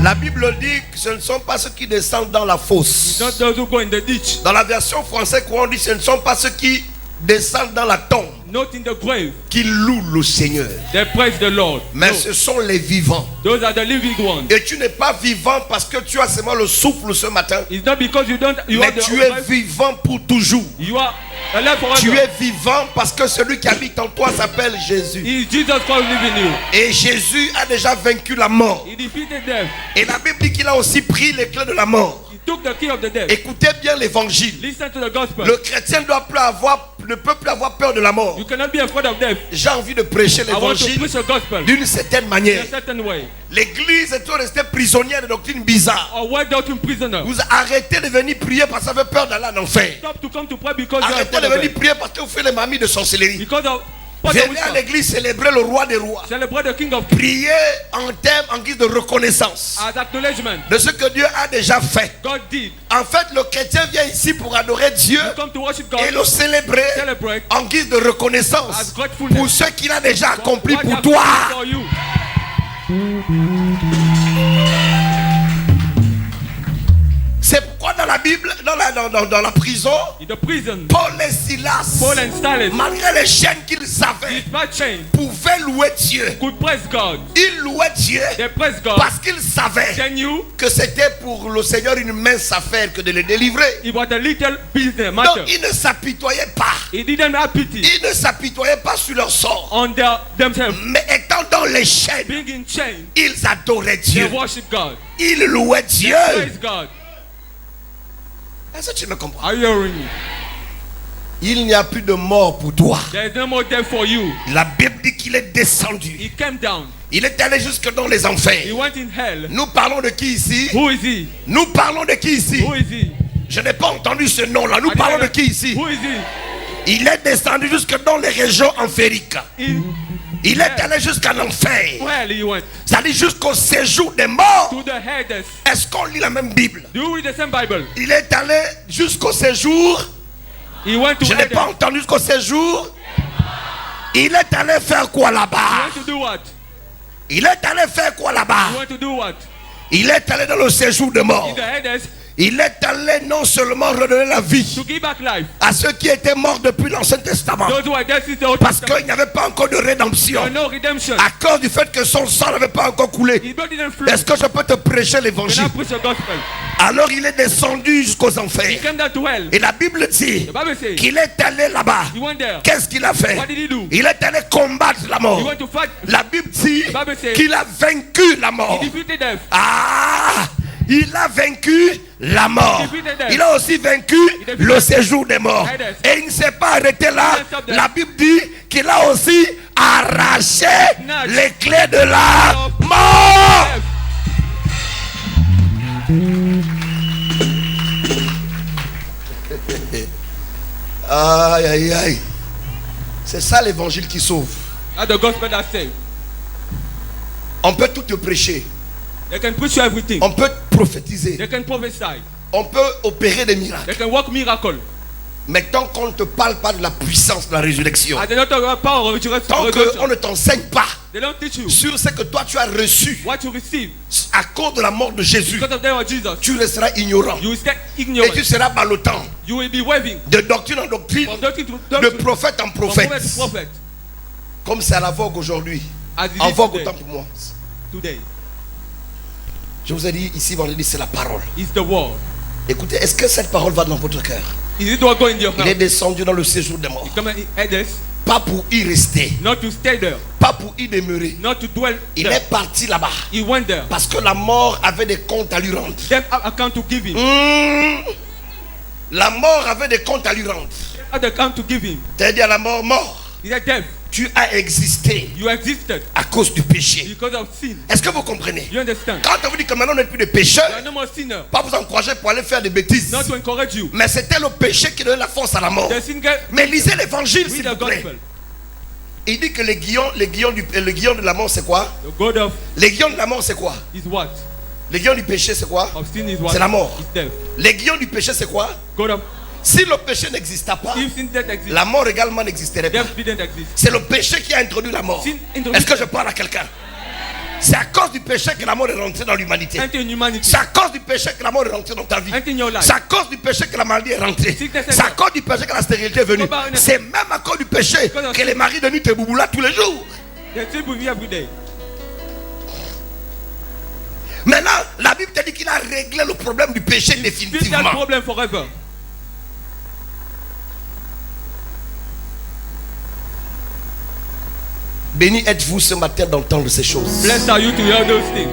La Bible dit que ce ne sont pas ceux qui descendent dans la fosse. Not those who go in the ditch. Dans la version française, on dit ce ne sont pas ceux qui descendent dans la tombe, Not in the grave. qui louent le Seigneur. They praise the Lord. Mais No. ce sont les vivants. Those are the living ones. Et tu n'es pas vivant parce que tu as seulement le souffle ce matin. It's not because you don't. You Mais are the tu es life. vivant pour toujours. You are alive forever. Tu es vivant parce que celui qui habite en toi s'appelle Jésus. It's Jesus Christ living in you. Et Jésus a déjà vaincu la mort. He defeated death. Et la Bible dit qu'il a aussi pris les clés de la mort. He took the key of the death. Écoutez bien l'évangile. Listen to the gospel. Le chrétien ne peut plus avoir peur de la mort. You cannot be afraid of death. J'ai envie de prêcher I want to l'évangile preach the gospel d'une certaine in manière. a certain way. L'église est restée prisonnière de doctrines bizarres. Or why doctrine prisoner? Vous arrêtez de venir prier parce que vous avez peur d'aller en enfer. Stop to come to pray because you are Arrêtez afraid de of venir death. prier parce que vous faites les mamies de sorcellerie. Because of Venez à l'église célébrer le roi des rois. celebrate the King of Priez en guise de reconnaissance as acknowledgement. de ce que Dieu a déjà fait. God did. En fait, le chrétien vient ici pour adorer Dieu You come to worship God. et le célébrer Celebrate en guise de reconnaissance as gratefulness. pour ce qu'il a déjà accompli What he pour has toi. done for you. C'est pourquoi dans la Bible, dans la prison, In the prison, Paul et Silas, Paul and Silas, malgré les chaînes qu'ils avaient, despite chain, pouvaient louer Dieu. could praise God. Ils louaient Dieu They praise God. parce qu'ils savaient They knew que c'était pour le Seigneur une mince affaire que de les délivrer. it was a little business Donc matter. ils ne s'apitoyaient pas. He didn't have pity Ils ne s'apitoyaient pas sur leur sort. on themselves. Mais étant dans les chaînes, Being in chain, ils adoraient they Dieu. worship God. Ils louaient They Dieu. praise God. Est-ce que tu me comprends? Are you hearing me? Il n'y a plus de mort pour toi. There is no more death for you. La Bible dit qu'il est descendu. He came down. Il est allé jusque dans les He enfers. went in hell. Nous parlons de qui ici? Who is he? Nous parlons de qui ici? Who is he? Je n'ai pas entendu ce nom-là. Nous I parlons de didn't- qui ici? Who is he? Il est descendu jusque dans les régions enfériques. Il est allé jusqu'en enfer. Well, he went C'est-à-dire jusqu'au séjour des morts. to the Hades. Est-ce qu'on lit la même Bible? Do you read the same Bible? Il est allé jusqu'au séjour. He went to Je n'ai Hades. pas entendu jusqu'au séjour. Il est allé faire quoi He là-bas? went to do what? Il est allé faire quoi là-bas? He went to do what? Il est allé dans le séjour des morts. In the Hades Il est allé non seulement redonner la vie to give back life. à ceux qui étaient morts depuis l'Ancien Testament, Those who are dead since the Old parce Testament. qu'il n'y avait pas encore de rédemption, There no redemption. à cause du fait que son sang n'avait pas encore coulé. His blood didn't flow. Est-ce que je peux te prêcher Can l'évangile? I preach the gospel? Alors il est descendu jusqu'aux He enfers. came down to hell. Et la Bible dit The Bible says qu'il est allé là-bas. he went there. Qu'est-ce qu'il a fait? What did he do? Il est allé combattre la He mort. went to fight. La Bible dit The Bible says qu'il a vaincu la mort. he defeated death. Ah! Il a vaincu la mort. Il a aussi vaincu le séjour des morts. Et il ne s'est pas arrêté là. La Bible dit qu'il a aussi arraché les clés de la mort. Aïe, aïe, aïe. C'est ça l'évangile qui sauve. That's the gospel that saves. On peut tout te prêcher. They can preach you everything. On peut prophétiser. They can prophesy. On peut opérer des miracles. They can work miracle. Mais tant qu'on ne te parle pas de la puissance de la résurrection, And they don't talk about power of resurrection. tant qu'on ne t'enseigne pas They don't teach you sur ce que toi tu as reçu what you receive à cause de la mort de Jésus, because of the death of Jesus. tu resteras ignorant. You will stay Et ignorant. tu seras ballottant You will be waving de doctrine en doctrine, from doctrine to de doctrine, prophète en from prophet prophète. to prophet. Comme c'est à la vogue aujourd'hui. As it En is vogue today. autant pour moi. Today Je vous ai dit ici vendredi, c'est la parole. is the word. Écoutez, est-ce que cette parole va dans votre cœur? Is it what go in your Il est heart? descendu dans le séjour des morts. Come in Hades, Pas pour y rester, not to stay there, pas pour y demeurer. not to dwell Il there. est parti là-bas He went there. parce que la mort avait des comptes à lui rendre. Them have account to give him. La mort avait des comptes à lui rendre. Have the account to give him. T'as dit à la mort, mort, He said, death, tu as existé you existed à cause du péché. because of sin. Est-ce que vous comprenez? You understand? Quand on vous dit que maintenant on n'est plus des You pécheurs, are no more sinner. pas vous encourager pour aller faire des bêtises. Not to encourage you. Mais c'était le péché qui donnait la force à la mort. The sin get Mais lisez l'évangile read s'il the vous plaît. gospel. Il dit que le guillon de la mort c'est quoi? The God of Le guillon de la mort c'est quoi? is what? Le guillon du péché c'est quoi? Of sin is what? C'est la mort. Is death. Le guillon du péché c'est quoi? God of Si le péché n'existait pas, if sin death exists, la mort également n'existerait pas. death didn't exist. C'est le péché qui a introduit la mort. Sin introduced Est-ce que je parle à quelqu'un? C'est à cause du péché que la mort est rentrée dans l'humanité. Enter in humanity. C'est à cause du péché que la mort est rentrée dans ta vie. Enter in your life. C'est à cause du péché que la maladie est rentrée. Sickness and C'est à death. cause du péché que la stérilité est venue. C'est même à cause du péché Because of que les maris de nuit te boubou là tous les jours. They sleep with you every day. Maintenant, la Bible te dit qu'il a réglé le problème du péché Fix that définitivement. problem forever. Béni êtes-vous ce matin d'entendre ces choses. Blessed are you to hear those things.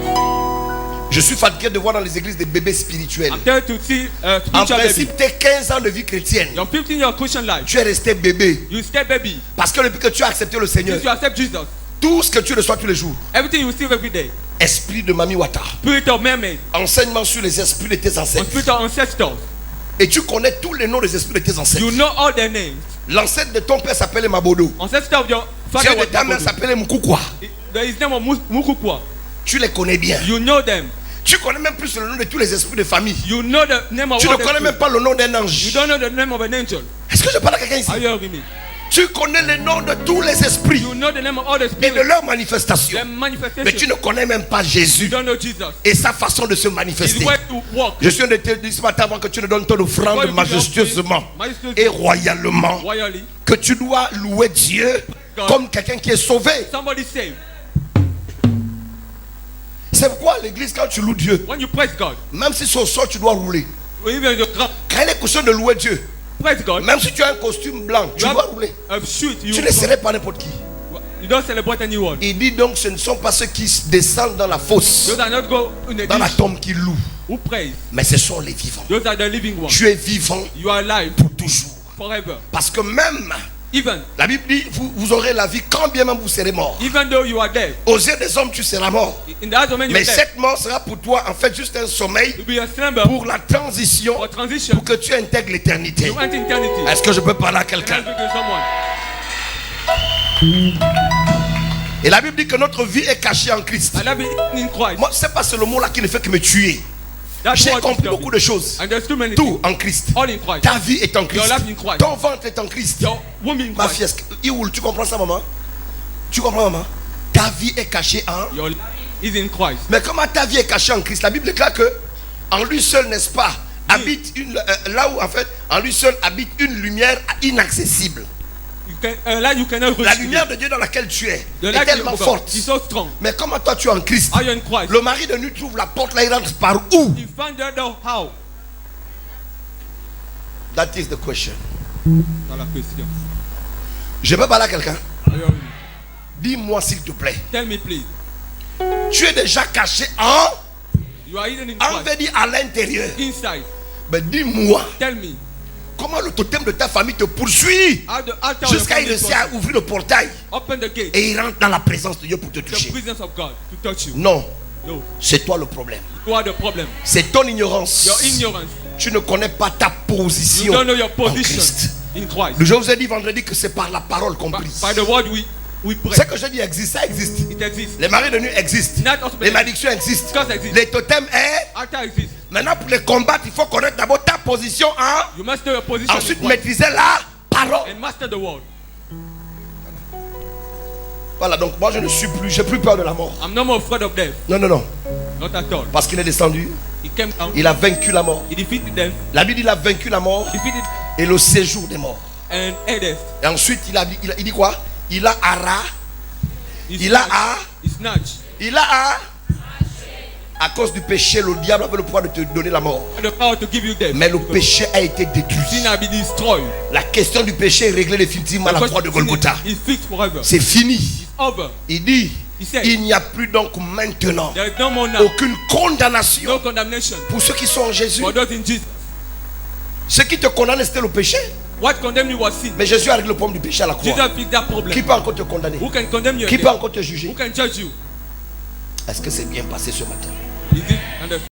Je suis fatigué de voir dans les églises des bébés spirituels. I'm there to see En spiritual baby. principe, tes 15 ans de vie chrétienne, Your 15-year Christian life. tu es resté bébé. You stay baby. Parce que depuis que tu as accepté le Seigneur, Since you accept Jesus, tout ce que tu reçois tous les jours, everything you receive every day. esprit de Mami Wata, Spirit of mermaid. enseignement sur les esprits de tes On ancêtres. spirit of ancestors. Et tu connais tous les noms des esprits de tes ancêtres. You know all their names. L'ancêtre de ton père s'appelait Mabodo. Ancestor of your father Celui de was ta mère Mabodo. s'appelait Mukukwa. His name was Mukukwa. Tu les connais bien. You know them. Tu connais même plus le nom de tous les esprits de famille. You know the name of Tu ne all the connais même spirits. pas le nom d'un You ange. don't know the name of an angel. Est-ce que je parle à quelqu'un ici? Are you hearing me? Tu connais le nom de tous les esprits You know the name of all the et de spirits. leurs manifestations. Their Mais tu manifestation. ne connais même pas You Jésus don't know Jesus. et sa façon de se His manifester. way to walk. Je suis en train de te dire ce matin avant que tu ne donnes ton offrande majestueusement et royalement Royally. que tu dois louer Dieu comme quelqu'un qui est sauvé. Somebody saved. C'est pourquoi à l'église, quand tu loues Dieu, When you praise God, même si c'est au sol, tu dois rouler. or even your crop, Quand il est question de louer Dieu, praise God. même si tu as un costume blanc, tu You dois have rouler. a shoot. Tu ne serais pas n'importe qui. You don't celebrate anyone. Il dit donc ce ne sont pas ceux qui descendent dans la fosse, Those are not go in the dans la ditch tombe qui louent, who praise. mais ce sont les vivants. Those are the living ones. Tu es vivant You are alive pour toujours. forever. Parce que même, Even la Bible dit, vous aurez la vie quand bien même vous serez mort. even though you are dead, Aux yeux des hommes, tu seras mort. in the eyes of men you Mais are dead. cette mort sera pour toi en fait juste un sommeil To be a slumber pour la transition, or transition pour que tu intègres l'éternité. to enter eternity. Est-ce que je peux parler à Can I quelqu'un? speak to someone? Et la Bible dit que notre vie est cachée en Christ. And that be in Christ. Moi, c'est pas ce le mot-là qui ne fait que me tuer. That's J'ai what compris is beaucoup de choses. And there's too many Tout things. en Christ. All in Christ. Ta vie est en Christ. Your life in Christ. Ton ventre est en Christ. Your womb in Ma Christ. fille, Ioul, tu comprends ça, maman? Tu comprends, maman? Ta vie est cachée en. Your life is in Christ. Mais comment ta vie est cachée en Christ? La Bible déclare que en lui seul, n'est-ce pas, habite une, là où en fait, en lui seul habite une lumière inaccessible. You can, light you cannot La reach. lumière de Dieu dans laquelle tu es The est light tellement of God forte. is so strong. Mais comment toi tu es en Christ? Are you in Christ? Le mari de nuit trouve la porte là, il rentre par où? You find out how. That is the question. Dans la question. Je peux parler à quelqu'un? Are you hearing me? Dis-moi s'il te plaît. Tell me please. Tu es déjà caché en, You are hidden in on Christ. veut dire à l'intérieur. Inside. Mais dis-moi, Tell me. comment le totem de ta famille te poursuit How the altar of your jusqu'à il family réussit à ouvrir le portail open the gate. et il rentre dans la présence de Dieu pour te The toucher? presence of God to touch you. Non, No. c'est toi le problème. You are the problem. C'est ton ignorance. Your ignorance. Tu ne connais pas ta You position don't know your en position Christ. in Christ. Je vous ai dit vendredi que c'est par la parole qu'on By, prie. by the word we pray. Ce que je dis existe, ça existe. It exists. Les maris de nuit existent. Night also Les malédictions existent. Curse exists. Les totems est. Altar exists. Maintenant, pour les combattre, il faut connaître d'abord ta position en. You must know your position Ensuite, in Christ maîtriser la parole. and master the word. Voilà, donc moi je ne suis plus, j'ai plus peur de la mort. I'm no more afraid of death. Non, non, non. Not at all. Parce qu'il est descendu, He came down. il a vaincu la mort. He defeated death. La Bible dit il a vaincu la mort Defeated et le séjour des morts. and death. Et ensuite, il dit quoi? Il a ara, il a à, He snatched. il a à cause du péché, le diable avait le pouvoir de te donner la mort. The power to give you death. Mais le péché a été détruit. Sin has been destroyed. La question du péché est réglée définitivement à la croix de Golgotha. Is fixed forever. C'est fini. It's over. Il dit, He said, il n'y a plus donc maintenant there is no more now. aucune condamnation No condemnation pour ceux qui sont en Jésus. for those in Jesus. Ce qui te condamnait, c'était le péché. What condemned you was sin. Mais Jésus a réglé le problème du péché à la croix. Jesus fixed that problem. Qui peut encore te condamner? Who can condemn you Qui again? peut encore te juger? Who can judge you? Est-ce que c'est bien passé ce matin? Is it understood?